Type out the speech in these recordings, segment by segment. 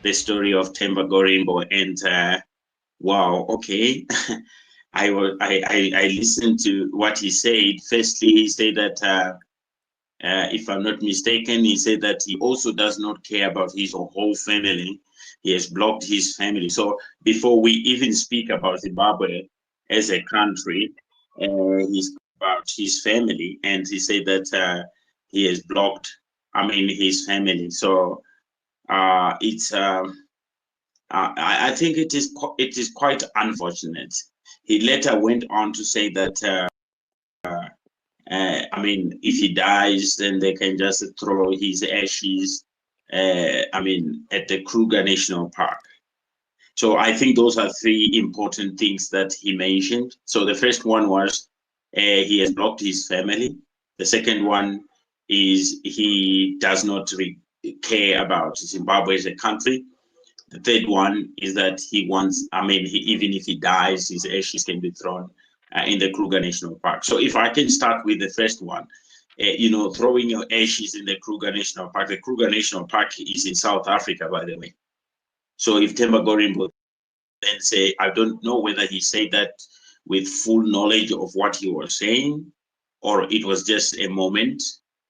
the story of Tember Gorimbo, and wow, okay. I listened to what he said. Firstly, he said that if I'm not mistaken, he said that he also does not care about his whole family. He has blocked his family. So before we even speak about Zimbabwe as a country, he spoke about his family, and he said that he has blocked, his family. So it's I think it is quite unfortunate. He later went on to say that if he dies, then they can just throw his ashes, at the Kruger National Park. So I think those are three important things that he mentioned. So the first one was he has blocked his family. The second one is he does not care about Zimbabwe as a country. The third one is that he wants, even if he dies, his ashes can be thrown in the Kruger National Park. So if I can start with the first one, throwing your ashes in the Kruger National Park. The Kruger National Park is in South Africa, by the way. So if Tember Gorimbo then say, I don't know whether he said that with full knowledge of what he was saying, or it was just a moment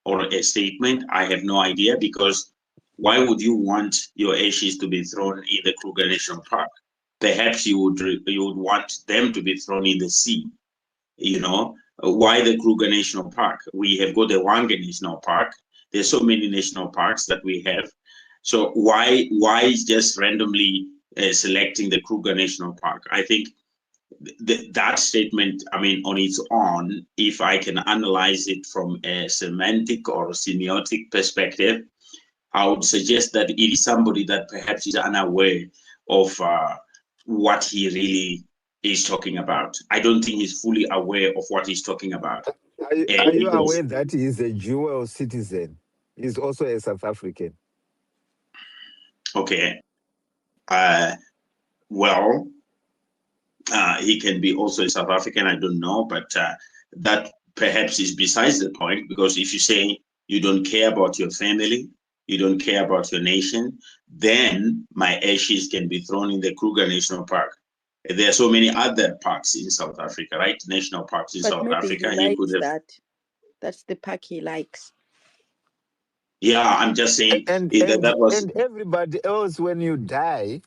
or a statement. I have no idea, because why would you want your ashes to be thrown in the Kruger National Park? Perhaps you would want them to be thrown in the sea. Why the Kruger National Park? We have got the Hwange National Park. There's so many national parks that we have. So why just randomly selecting the Kruger National Park? I think that statement, on its own, if I can analyze it from a semantic or semiotic perspective, I would suggest that it is somebody that perhaps is unaware of what he really is talking about. I don't think he's fully aware of what he's talking about. Are you aware that he is a dual citizen? He's also a South African. Okay. He can be also a South African, I don't know, but that perhaps is besides the point, because if you say you don't care about your family, you don't care about your nation, then my ashes can be thrown in the Kruger National Park. There are so many other parks in South Africa, right? National parks in South Africa. He could have... That's the park he likes. Yeah, I'm just saying that was... And everybody else, when you die,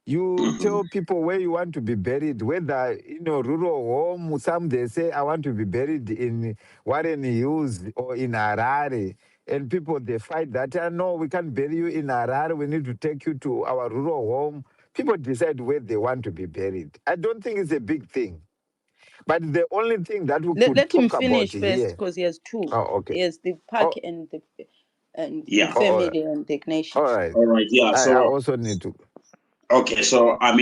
you tell people where you want to be buried, whether rural home. Some they say, I want to be buried in Warren Hills or in Harare. And people, they fight that. No, we can't bury you in Harare. We need to take you to our rural home. People decide where they want to be buried. I don't think it's a big thing. But the only thing that we could let talk him finish about first, here... because he has two. Oh, okay. He has the park and the family and the nation. All right. Yeah. So I also need to... Okay, so I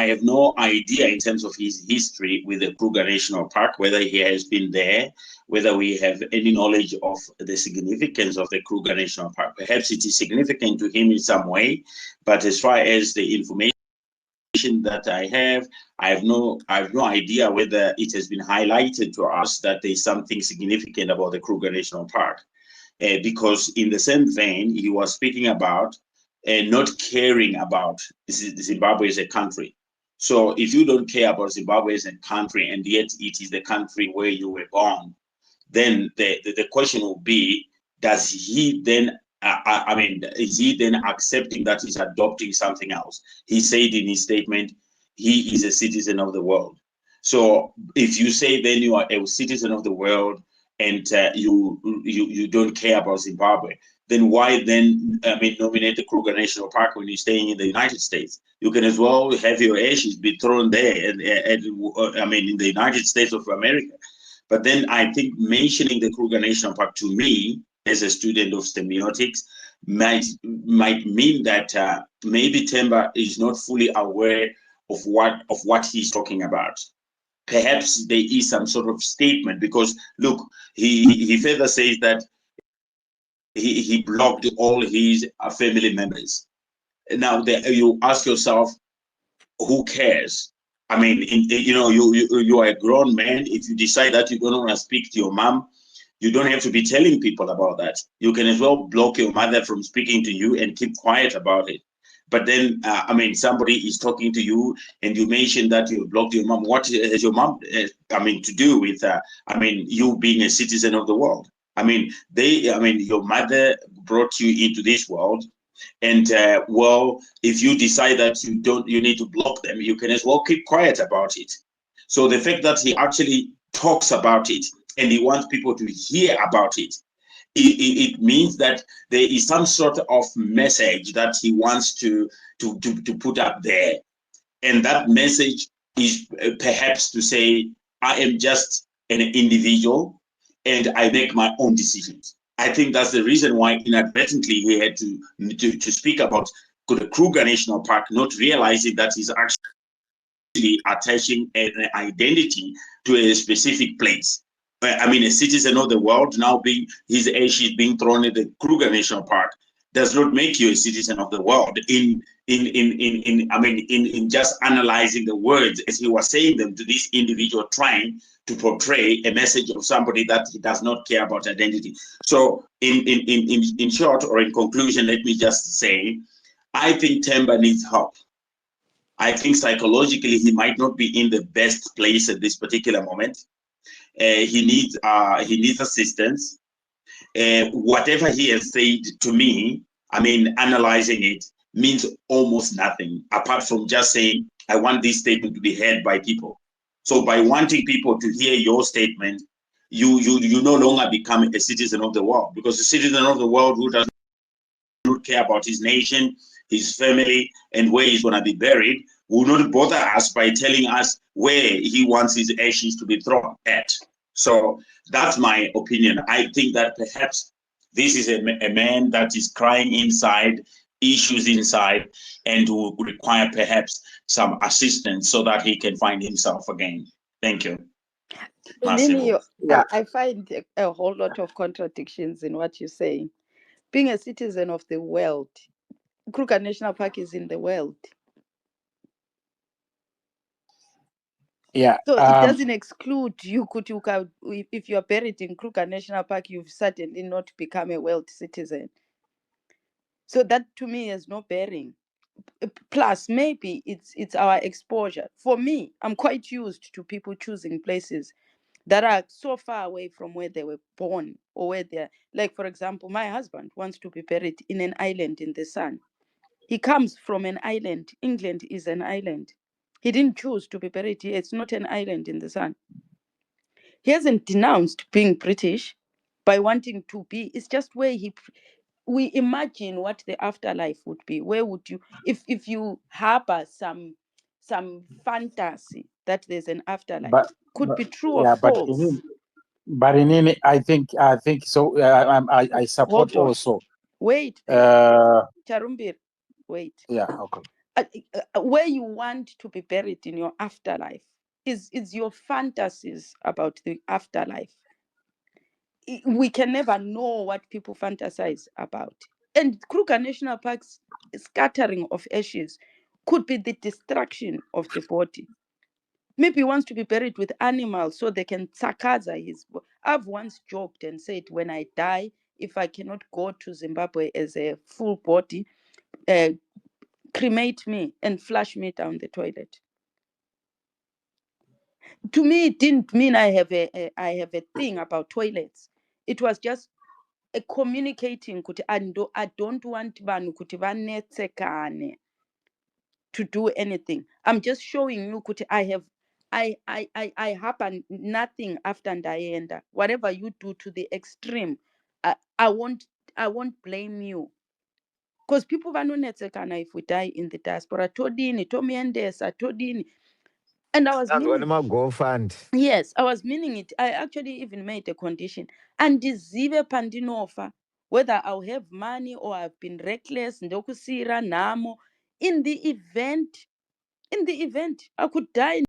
have no idea in terms of his history with the Kruger National Park, whether he has been there, whether we have any knowledge of the significance of the Kruger National Park. Perhaps it is significant to him in some way, but as far as the information that I have no idea whether it has been highlighted to us that there is something significant about the Kruger National Park, because in the same vein he was speaking about not caring about Zimbabwe as a country. So if you don't care about Zimbabwe as a country, and yet it is the country where you were born, then the question will be, does he then, is he then accepting that he's adopting something else? He said in his statement, he is a citizen of the world. So if you say then you are a citizen of the world and you don't care about Zimbabwe, then why then nominate the Kruger National Park when you're staying in the United States? You can as well have your ashes be thrown there, and in the United States of America. But then I think mentioning the Kruger National Park, to me, as a student of semiotics, might mean that maybe Tember is not fully aware of what he's talking about. Perhaps there is some sort of statement, because look, he further says that he blocked all his family members. Now you ask yourself, who cares? You are a grown man. If you decide that you don't want to speak to your mom, You don't have to be telling people about that. You can as well block your mother from speaking to you and keep quiet about it. But then, I mean, somebody is talking to you and you mentioned that you blocked your mom. What has your mom, to do with, you being a citizen of the world? Your mother brought you into this world. And if you decide that you need to block them, you can as well keep quiet about it. So the fact that he actually talks about it and he wants people to hear about it, it means that there is some sort of message that he wants to put up there. And that message is perhaps to say, I am just an individual and I make my own decisions. I think that's the reason why inadvertently he had to speak about the Kruger National Park, not realizing that he's actually attaching an identity to a specific place. A citizen of the world now being his ashes being thrown in the Kruger National Park does not make you a citizen of the world in just analyzing the words as he was saying them to this individual trying to portray a message of somebody that he does not care about identity. So in short, or in conclusion, let me just say, I think Tember needs help. I think psychologically he might not be in the best place at this particular moment. He needs assistance. Whatever he has said to me, analyzing it means almost nothing apart from just saying, I want this statement to be heard by people. So by wanting people to hear your statement, you no longer become a citizen of the world, because a citizen of the world who does not care about his nation, his family, and where he's going to be buried will not bother us by telling us where he wants his ashes to be thrown at. So that's my opinion. I think that perhaps this is a man that is crying inside, issues inside, and will require perhaps some assistance so that he can find himself again. Thank you. I find a whole lot of contradictions in what you're saying. Being a citizen of the world, Kruger National Park is in the world. Yeah. So it doesn't exclude you if you are buried in Kruger National Park, you've certainly not become a world citizen. So that to me has no bearing. Plus, maybe it's our exposure. For me, I'm quite used to people choosing places that are so far away from where they were born or where they're, like, for example, my husband wants to be buried in an island in the sun. He comes from an island. England is an island. He didn't choose to be buried here. It's not an island in the sun. He hasn't denounced being British by wanting to be. It's just where we imagine what the afterlife would be. Where would you, if you harbor some fantasy that there's an afterlife, could be true or false. But I think so. I support also. Wait, Charumbir, wait. Yeah, okay. Where you want to be buried in your afterlife is your fantasies about the afterlife. We can never know what people fantasize about. And Kruger National Park's scattering of ashes could be the destruction of the body. Maybe he wants to be buried with animals so they can tsakaza his body. I've once joked and said, when I die, if I cannot go to Zimbabwe as a full body, cremate me and flush me down the toilet. To me, it didn't mean I have a thing about toilets. It was just a communicating kuti I don't want vanhu kuti vanetsekane to do anything. I'm just showing you kuti I happen nothing after ndaenda. Whatever you do to the extreme, I won't blame you. Because people vanonetsekana if we die in the diaspora. Todini, tomiendesa, todini. And I was meaning, yes, I was meaning it. I actually even made a condition. And zive pandinofa, whether I'll have money or I've been reckless, ndokusira namo. In the event, I could die